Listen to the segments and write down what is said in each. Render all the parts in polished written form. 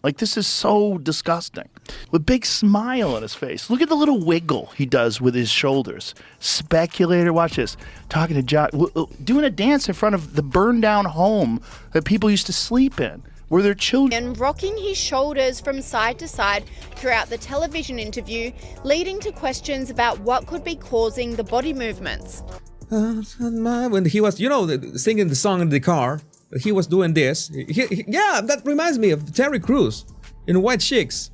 Like, this is so disgusting. With a big smile on his face. Look at the little wiggle he does with his shoulders. Speculator, watch this. Talking to John, doing a dance in front of the burned down home that people used to sleep in, where their children... And rocking his shoulders from side to side throughout the television interview, leading to questions about what could be causing the body movements. When he was, singing the song in the car, he was doing this. Yeah, that reminds me of Terry Crews in White Chicks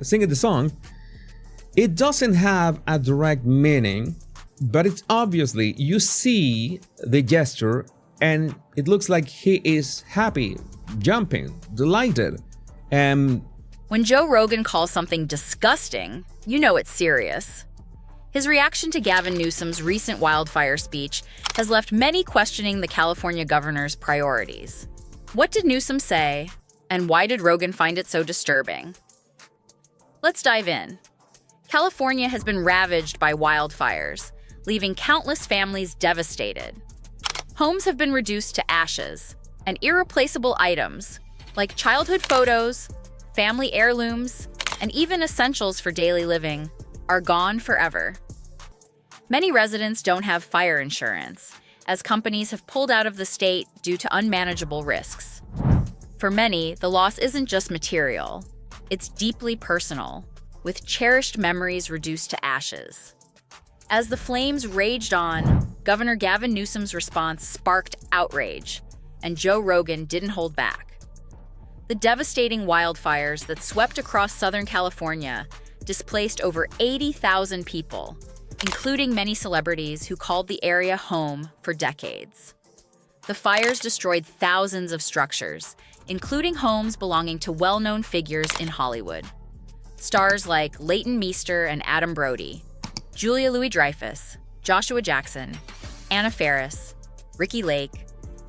singing the song. It doesn't have a direct meaning, but it's obviously, you see the gesture and it looks like he is happy, jumping, delighted. And when Joe Rogan calls something disgusting, you know it's serious. His reaction to Gavin Newsom's recent wildfire speech has left many questioning the California governor's priorities. What did Newsom say, and why did Rogan find it so disturbing? Let's dive in. California has been ravaged by wildfires, leaving countless families devastated. Homes have been reduced to ashes, and irreplaceable items, like childhood photos, family heirlooms, and even essentials for daily living, are gone forever. Many residents don't have fire insurance, as companies have pulled out of the state due to unmanageable risks. For many, the loss isn't just material, it's deeply personal, with cherished memories reduced to ashes. As the flames raged on, Governor Gavin Newsom's response sparked outrage, and Joe Rogan didn't hold back. The devastating wildfires that swept across Southern California displaced over 80,000 people, including many celebrities who called the area home for decades. The fires destroyed thousands of structures, including homes belonging to well-known figures in Hollywood. Stars like Leighton Meester and Adam Brody, Julia Louis-Dreyfus, Joshua Jackson, Anna Faris, Ricky Lake,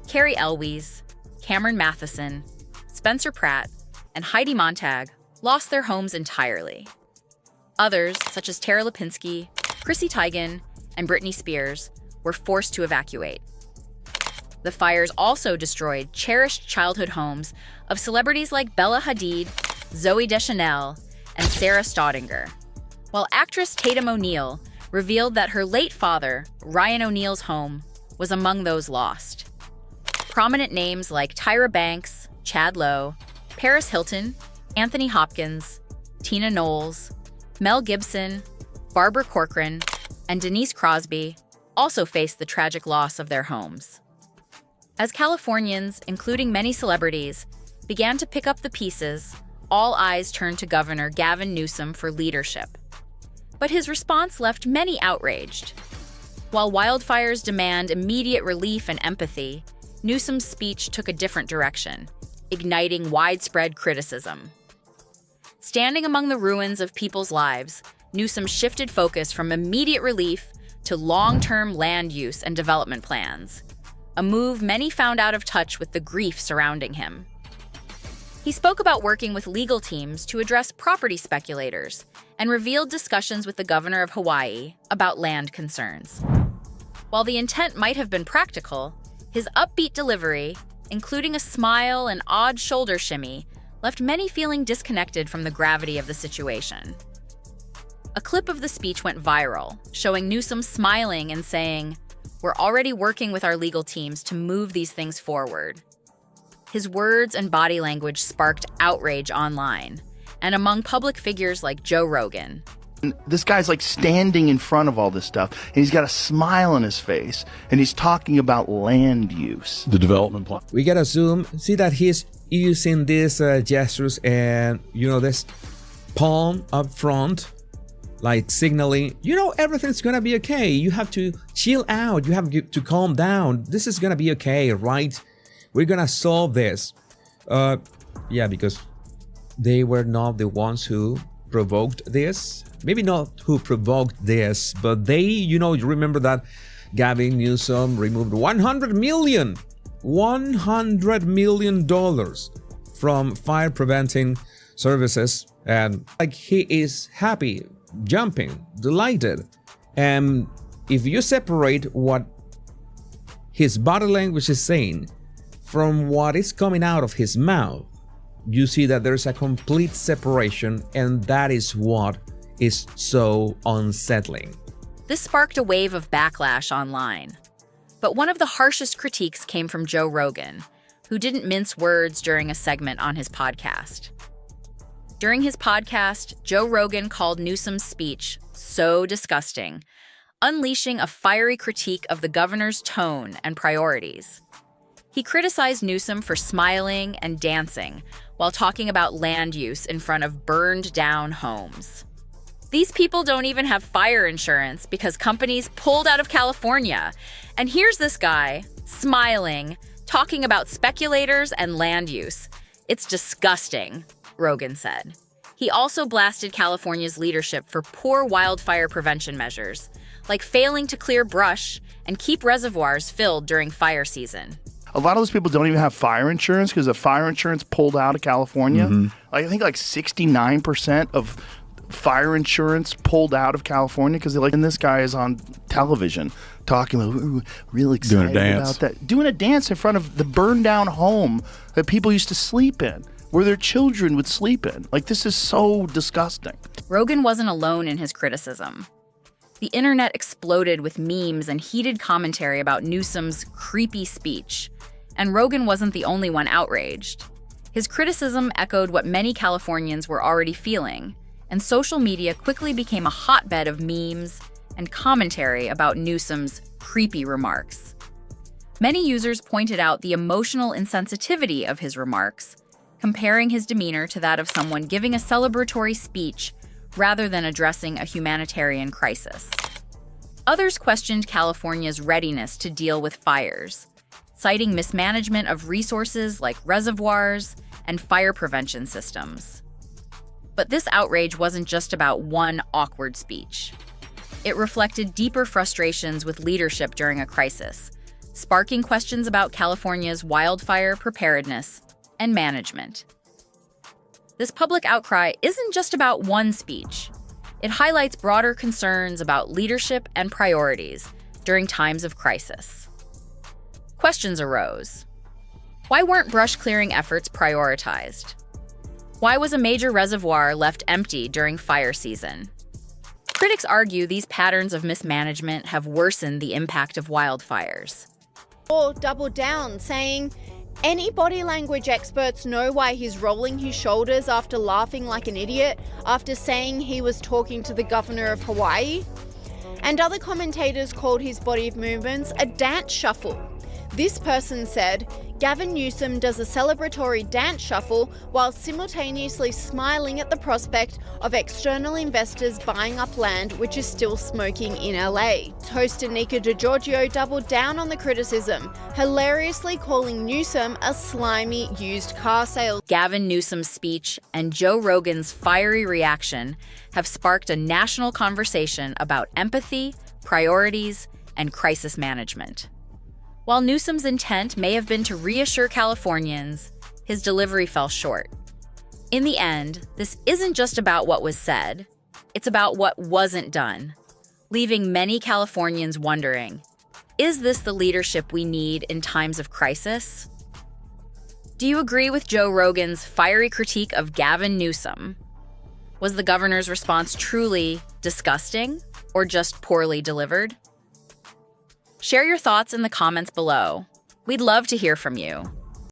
Carrie Elwes, Cameron Matheson, Spencer Pratt, and Heidi Montag lost their homes entirely. Others, such as Tara Lipinski, Chrissy Teigen, and Britney Spears, were forced to evacuate. The fires also destroyed cherished childhood homes of celebrities like Bella Hadid, Zooey Deschanel, and Sarah Staudinger, while actress Tatum O'Neal revealed that her late father, Ryan O'Neal's home, was among those lost. Prominent names like Tyra Banks, Chad Lowe, Paris Hilton, Anthony Hopkins, Tina Knowles, Mel Gibson, Barbara Corcoran, and Denise Crosby also faced the tragic loss of their homes. As Californians, including many celebrities, began to pick up the pieces, all eyes turned to Governor Gavin Newsom for leadership. But his response left many outraged. While wildfires demand immediate relief and empathy, Newsom's speech took a different direction, igniting widespread criticism. Standing among the ruins of people's lives, Newsom shifted focus from immediate relief to long-term land use and development plans, a move many found out of touch with the grief surrounding him. He spoke about working with legal teams to address property speculators and revealed discussions with the governor of Hawaii about land concerns. While the intent might have been practical, his upbeat delivery, including a smile and odd shoulder shimmy, left many feeling disconnected from the gravity of the situation. A clip of the speech went viral, showing Newsom smiling and saying, "We're already working with our legal teams to move these things forward." His words and body language sparked outrage online, and among public figures like Joe Rogan. This guy's like standing in front of all this stuff, and he's got a smile on his face, and he's talking about land use. The development plan. We gotta see that he's using these gestures and, this palm up front, like signaling, everything's gonna be okay. You have to chill out. You have to calm down. This is gonna be okay, right? We're gonna solve this. Because they were not the ones who provoked this. Maybe not who provoked this, but they, you remember that Gavin Newsom removed $100 million from fire preventing services, and he is happy, jumping, delighted. And if you separate what his body language is saying from what is coming out of his mouth, you see that there's a complete separation, and that is what is so unsettling. This sparked a wave of backlash online. But one of the harshest critiques came from Joe Rogan, who didn't mince words during a segment on his podcast. During his podcast, Joe Rogan called Newsom's speech so disgusting, unleashing a fiery critique of the governor's tone and priorities. He criticized Newsom for smiling and dancing while talking about land use in front of burned-down homes. These people don't even have fire insurance because companies pulled out of California. And here's this guy, smiling, talking about speculators and land use. It's disgusting, Rogan said. He also blasted California's leadership for poor wildfire prevention measures, like failing to clear brush and keep reservoirs filled during fire season. A lot of those people don't even have fire insurance because the fire insurance pulled out of California. I think like 69% of fire insurance pulled out of California because they're like, and this guy is on television talking about, we're really excited about that. Doing a dance in front of the burned down home that people used to sleep in, where their children would sleep in. Like, this is so disgusting. Rogan wasn't alone in his criticism. The internet exploded with memes and heated commentary about Newsom's creepy speech, and Rogan wasn't the only one outraged. His criticism echoed what many Californians were already feeling, and social media quickly became a hotbed of memes and commentary about Newsom's creepy remarks. Many users pointed out the emotional insensitivity of his remarks, comparing his demeanor to that of someone giving a celebratory speech rather than addressing a humanitarian crisis. Others questioned California's readiness to deal with fires, citing mismanagement of resources like reservoirs and fire prevention systems. But this outrage wasn't just about one awkward speech. It reflected deeper frustrations with leadership during a crisis, sparking questions about California's wildfire preparedness and management. This public outcry isn't just about one speech. It highlights broader concerns about leadership and priorities during times of crisis. Questions arose. Why weren't brush clearing efforts prioritized? Why was a major reservoir left empty during fire season? Critics argue these patterns of mismanagement have worsened the impact of wildfires. Or doubled down, saying, any body language experts know why he's rolling his shoulders after laughing like an idiot after saying he was talking to the governor of Hawaii. And other commentators called his body movements a dance shuffle. This person said, Gavin Newsom does a celebratory dance shuffle while simultaneously smiling at the prospect of external investors buying up land which is still smoking in LA. Host Anika DiGiorgio doubled down on the criticism, hilariously calling Newsom a slimy used car salesman. Gavin Newsom's speech and Joe Rogan's fiery reaction have sparked a national conversation about empathy, priorities, and crisis management. While Newsom's intent may have been to reassure Californians, his delivery fell short. In the end, this isn't just about what was said, it's about what wasn't done, leaving many Californians wondering, is this the leadership we need in times of crisis? Do you agree with Joe Rogan's fiery critique of Gavin Newsom? Was the governor's response truly disgusting or just poorly delivered? Share your thoughts in the comments below. We'd love to hear from you.